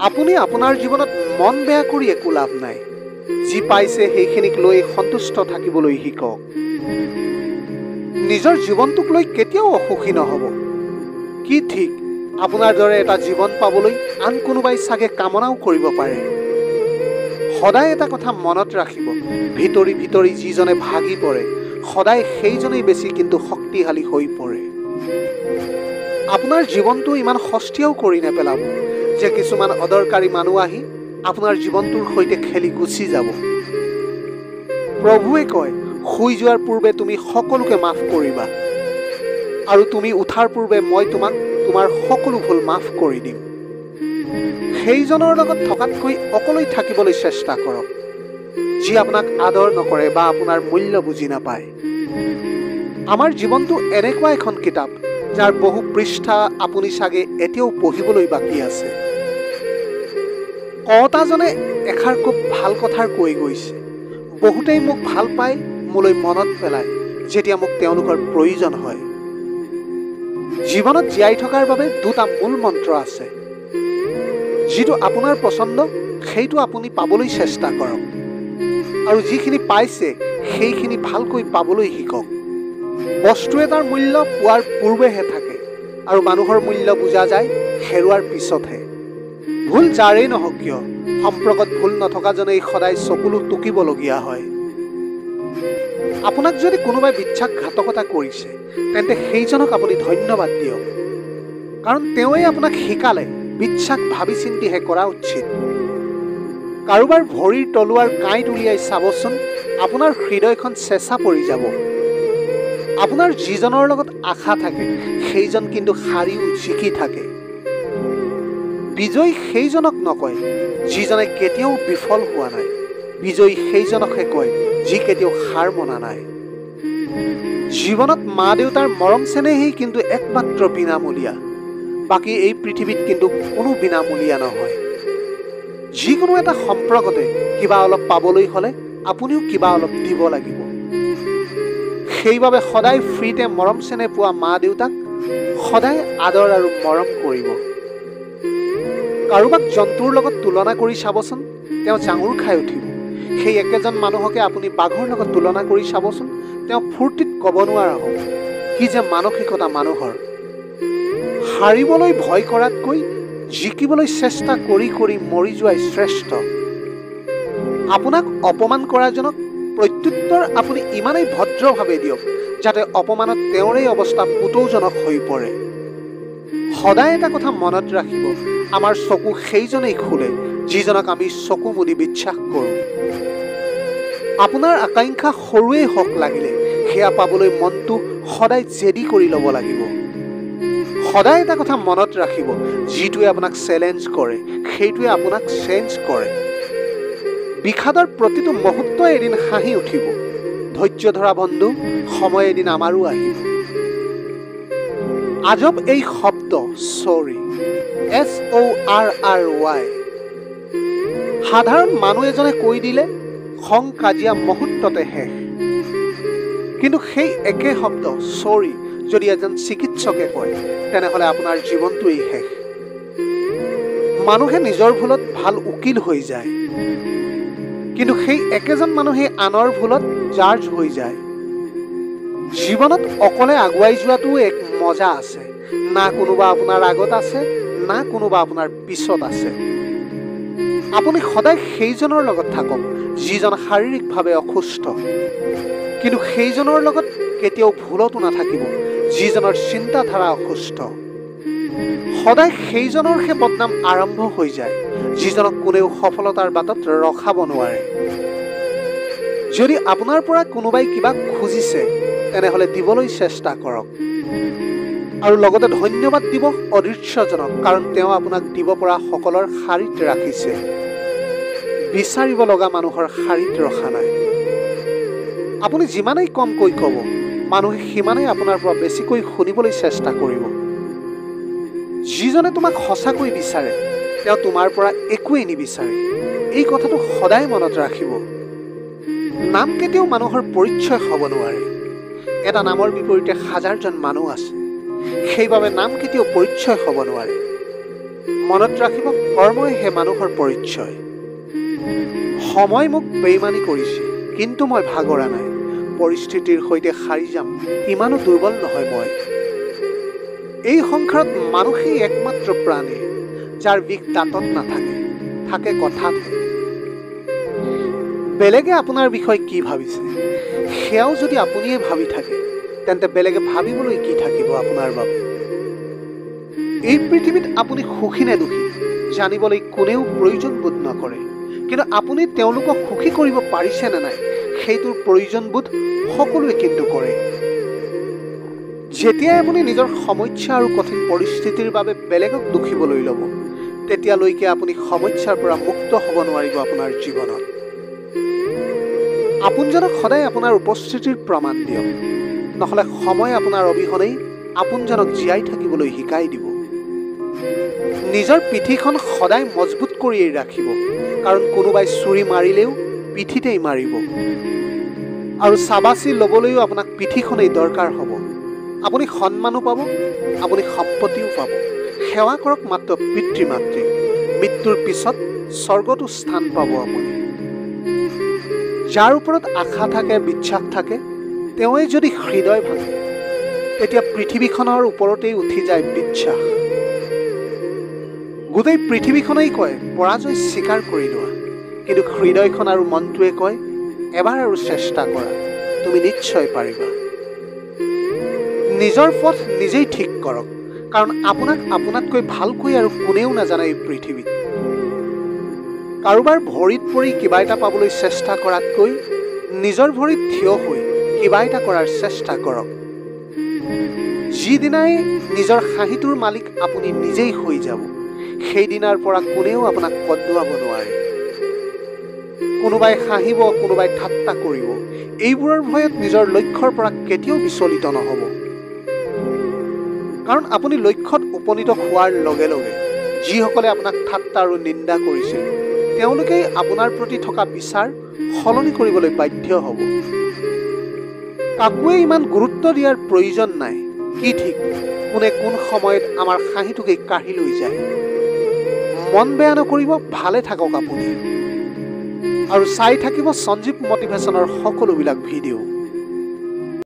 আপুনি আপোনাৰ জীৱনত মন বেয়া কৰি একো লাভ নাই। যি পাইছে সেইখিনিক লৈ সন্তুষ্ট থাকিবলৈ শিকক। নিজৰ জীৱনটোক লৈ কেতিয়াও অসুখী নহ'ব। কি ঠিক, আপোনাৰ দৰে এটা জীৱন পাবলৈ আন কোনোবাই চাগে কামনাও কৰিব পাৰে। সদায় এটা কথা মনত ৰাখিব, ভিতৰি ভিতৰি যিজনে ভাগি পৰে সদায় সেইজনেই বেছি কিন্তু শক্তিশালী হৈ পৰে। আপোনাৰ জীৱনটো ইমান সস্তীয়াও কৰি নেপেলাব যে কিছুমান অদৰকাৰী মানুহ আহি আপোনাৰ জীৱনটোৰ সৈতে খেলি গুচি যাব। প্ৰভুৱে কয়, শুই যোৱাৰ পূৰ্বে তুমি সকলোকে মাফ কৰিবা, আৰু তুমি উঠাৰ পূৰ্বে মই তোমাক তোমাৰ সকলো ভুল মাফ কৰি দিম। সেইজনৰ লগত থকাতকৈ অকলেই থাকিবলৈ চেষ্টা কৰক, যি আপোনাক আদৰ নকৰে বা আপোনাৰ মূল্য বুজি নাপায়। আমাৰ জীৱনটো এনেকুৱা এখন কিতাপ যাৰ বহু পৃষ্ঠা আপুনি চাগে এতিয়াও পঢ়িবলৈ বাকী আছে। কওঁতাজনে এষাৰ খুব ভাল কথাৰ কৈ গৈছে, বহুতেই মোক ভাল পায়, মোলৈ মনত পেলায় যেতিয়া মোক তেওঁলোকৰ প্ৰয়োজন হয়। জীৱনত জীয়াই থকাৰ বাবে দুটা মূল মন্ত্ৰ আছে। যিটো আপোনাৰ পচন্দ সেইটো আপুনি পাবলৈ চেষ্টা কৰক, আৰু যিখিনি পাইছে সেইখিনি ভালকৈ পাবলৈ শিকক। বস্তু এটাৰ মূল্য পোৱাৰ পূৰ্বেহে থাকে, আৰু মানুহৰ মূল্য বুজা যায় হেৰুৱাৰ পিছতহে। ভুল যাৰেই নহওক কিয়, সম্পৰ্কত ভুল নথকাজনেই সদায় চকুলো টুকিবলগীয়া হয়। আপোনাক যদি কোনোবাই বিশ্বাসঘাতকতা কৰিছে তেন্তে সেইজনক আপুনি ধন্যবাদ দিয়ক, কাৰণ তেওঁৱেই আপোনাক শিকালে বিশ্বাস ভাবি চিন্তিহে কৰা উচিত। কাৰোবাৰ ভৰিৰ তলুৱাৰ কাঁইট উলিয়াই চাবচোন, আপোনাৰ হৃদয়খন চেঁচা পৰি যাব। আপোনাৰ যিজনৰ লগত আশা থাকে সেইজন কিন্তু হাৰিও জিকি থাকে। বিজয়ী সেইজনক নকয় যিজনে কেতিয়াও বিফল হোৱা নাই, বিজয়ী সেইজনকহে কয় যি কেতিয়াও হাৰ মনা নাই। জীৱনত মা দেউতাৰ মৰম চেনেহেই কিন্তু একমাত্ৰ বিনামূলীয়া, বাকী এই পৃথিৱীত কিন্তু কোনো বিনামূলীয়া নহয়। যিকোনো এটা সম্পৰ্কতে কিবা অলপ পাবলৈ হ'লে আপুনিও কিবা অলপ দিব লাগিব। সেইবাবে সদায় ফ্ৰীতে মৰম চেনেহ পোৱা মা দেউতাক সদায় আদৰ আৰু মৰম কৰিব। কাৰোবাক জন্তুৰ লগত তুলনা কৰি চাবচোন, তেওঁ জাঙুৰ খাই উঠিব। সেই একেজন মানুহকে আপুনি বাঘৰ লগত তুলনা কৰি চাবচোন, তেওঁ ফূৰ্তিত ক'ব নোৱাৰা হ'ব। কি যে মানসিকতা মানুহৰ! হাৰিবলৈ ভয় কৰাতকৈ জিকিবলৈ চেষ্টা কৰি কৰি মৰি যোৱাই শ্ৰেষ্ঠ। আপোনাক অপমান কৰাজনক প্ৰত্যুত্তৰ আপুনি ইমানেই ভদ্ৰভাৱে দিয়ক যাতে অপমানত তেওঁৰেই অৱস্থা পুতৌজনক হৈ পৰে। সদায় এটা কথা মনত ৰাখিব, আমাৰ চকু সেইজনেই খোলে যিজনক আমি চকু মুদি বিশ্বাস কৰোঁ। আপোনাৰ আকাংক্ষা সৰুৱেই হওক লাগিলে সেয়া পাবলৈ মনটো সদায় জেদি কৰি ল'ব লাগিব। সদায় এটা কথা মনত ৰাখিব, যিটোৱে আপোনাক চেলেঞ্জ কৰে সেইটোৱে আপোনাক চেঞ্জ কৰে। বিষাদৰ প্ৰতিটো মুহূৰ্তই এদিন হাঁহি উঠিব। ধৈৰ্য ধৰা বন্ধু, সময় এদিন আমাৰো আহিব। আজব এই শব্দ চৰি, SORRY। সাধাৰণ মানুহ এজনে কৈ দিলে খং কাজিয়া মুহূৰ্ততে শেষ, কিন্তু সেই একে শব্দ চৰি যদি এজন চিকিৎসকে কয় তেনেহ'লে আপোনাৰ জীৱনটোৱেই শেষ। মানুহে নিজৰ ভুলত ভাল উকিল হৈ যায়, কিন্তু সেই একেজন মানুহে আনৰ ভুলত জাৰ্জ হৈ যায়। জীৱনত অকলে আগুৱাই যোৱাটোও এক মজা আছে। না কোনোবা আপোনাৰ আগত আছে, না কোনোবা আপোনাৰ পিছত আছে। আপুনি সদায় সেইজনৰ লগত থাকক যিজন শাৰীৰিকভাৱে অসুস্থ, কিন্তু সেইজনৰ লগত কেতিয়াও ভুলতো নাথাকিব যিজনৰ চিন্তাধাৰা অসুস্থ। সদায় সেইজনৰহে বদনাম আৰম্ভ হৈ যায় যিজনক কোনেও সফলতাৰ বাটত ৰখাব নোৱাৰে। যদি আপোনাৰ পৰা কোনোবাই কিবা খুজিছে তেনেহ'লে দিবলৈ চেষ্টা কৰক, আৰু লগতে ধন্যবাদ দিব অদৃশ্যজনক, কাৰণ তেওঁ আপোনাক দিব পৰা সকলৰ শাৰীত ৰাখিছে, বিচাৰিব লগা মানুহৰ শাৰীত ৰখা নাই। আপুনি যিমানেই কমকৈ ক'ব মানুহে সিমানেই আপোনাৰ পৰা বেছিকৈ শুনিবলৈ চেষ্টা কৰিব। যিজনে তোমাক সঁচাকৈ বিচাৰে তেওঁ তোমাৰ পৰা একোৱেই নিবিচাৰে। এই কথাটো সদায় মনত ৰাখিব। নাম কেতিয়াও মানুহৰ পৰিচয় হ'ব নোৱাৰে। এটা নামৰ বিপৰীতে হাজাৰজন মানুহ আছে, সেইবাবে নাম কেতিয়াও পৰিচয় হ'ব নোৱাৰে। মনত ৰাখিব, কৰ্মই হে মানুহৰ পৰিচয়। সময় মোক বেইমানি কৰিছে, কিন্তু মই ভাগৰা নাই। পৰিস্থিতিৰ সৈতে সাৰি যাম, ইমানো দুৰ্বল নহয় মই। এই সংসাৰত মানুহেই একমাত্ৰ প্ৰাণী যাৰ বিষ দাঁতত নাথাকে, থাকে কথাত। বেলেগে আপোনাৰ বিষয়ে কি ভাবিছে সেয়াও যদি আপুনিয়ে ভাবি থাকে, তেন্তে বেলেগে ভাবিবলৈ কি থাকিব আপোনাৰ বাবে। এই পৃথিৱীত আপুনি সুখী নে দুখী জানিবলৈ কোনেও প্ৰয়োজন বোধ নকৰে, কিন্তু আপুনি তেওঁলোকক সুখী কৰিব পাৰিছে নে নাই সেইটোৰ প্ৰয়োজন বোধ সকলোৱে কিন্তু কৰে। যেতিয়াই আপুনি নিজৰ সমস্যা আৰু কঠিন পৰিস্থিতিৰ বাবে বেলেগক দুখিবলৈ ল'ব, তেতিয়ালৈকে আপুনি সমস্যাৰ পৰা মুক্ত হ'ব নোৱাৰিব আপোনাৰ জীৱনত। আপোনজনক সদায় আপোনাৰ উপস্থিতিৰ প্ৰমাণ দিয়ক, নহ'লে সময় আপোনাৰ অবিহনেই আপোনজনক জীয়াই থাকিবলৈ শিকাই দিব। নিজৰ পিঠিখন সদায় মজবুত কৰিয়েই ৰাখিব, কাৰণ কোনোবাই চুৰি মাৰিলেও পিঠিতেই মাৰিব, আৰু চাবাচি ল'বলৈও আপোনাক পিঠিখনেই দৰকাৰ হ'ব। আপুনি সন্মানো পাব, আপুনি সম্পত্তিও পাব। সেৱা কৰক মাত্ৰ পিতৃ মাতৃক, মৃত্যুৰ পিছত স্বৰ্গতো স্থান পাব আপুনি। যাৰ ওপৰত আশা থাকে, বিশ্বাস থাকে, তেওঁৱেই যদি হৃদয় ভাঙে, তেতিয়া পৃথিৱীখনৰ ওপৰতেই উঠি যায় বিশ্বাস। গোটেই পৃথিৱীখনেই কয় পৰাজয় স্বীকাৰ কৰি লোৱা, কিন্তু হৃদয়খন আৰু মনটোৱে কয় এবাৰ আৰু চেষ্টা কৰা, তুমি নিশ্চয় পাৰিবা। নিজৰ পথ নিজেই ঠিক কৰক, কাৰণ আপোনাক আপোনাতকৈ ভালকৈ আৰু কোনেও নাজানে এই পৃথিৱীত। কাৰোবাৰ ভৰিত পৰি কিবা এটা পাবলৈ চেষ্টা কৰাতকৈ নিজৰ ভৰিত থিয় হৈ কিবা এটা কৰাৰ চেষ্টা কৰক। যিদিনাই নিজৰ হাঁহিটোৰ মালিক আপুনি নিজেই হৈ যাব, সেইদিনাৰ পৰা কোনেও আপোনাক কন্দুৱাব নোৱাৰে। কোনোবাই হাঁহিব, কোনোবাই ঠাট্টা কৰিব, এইবোৰৰ ভয়ত নিজৰ লক্ষ্যৰ পৰা কেতিয়াও বিচলিত নহ'ব। কাৰণ আপুনি লক্ষ্যত উপনীত হোৱাৰ লগে লগে যিসকলে আপোনাক ঠাট্টা আৰু নিন্দা কৰিছিল, তেওঁলোকেই আপোনাৰ প্ৰতি থকা বিচাৰ সলনি কৰিবলৈ বাধ্য হ'ব। কাকোৱে ইমান গুৰুত্ব দিয়াৰ প্ৰয়োজন নাই। কি ঠিক কোনে কোন সময়ত আমাৰ হাঁহিটোকেই কাঢ়ি লৈ যায়। মন বেয়া নকৰিব, ভালে থাকক আপুনি, আৰু চাই থাকিব সঞ্জীৱ মটিভেশ্যনৰ সকলোবিলাক ভিডিঅ'।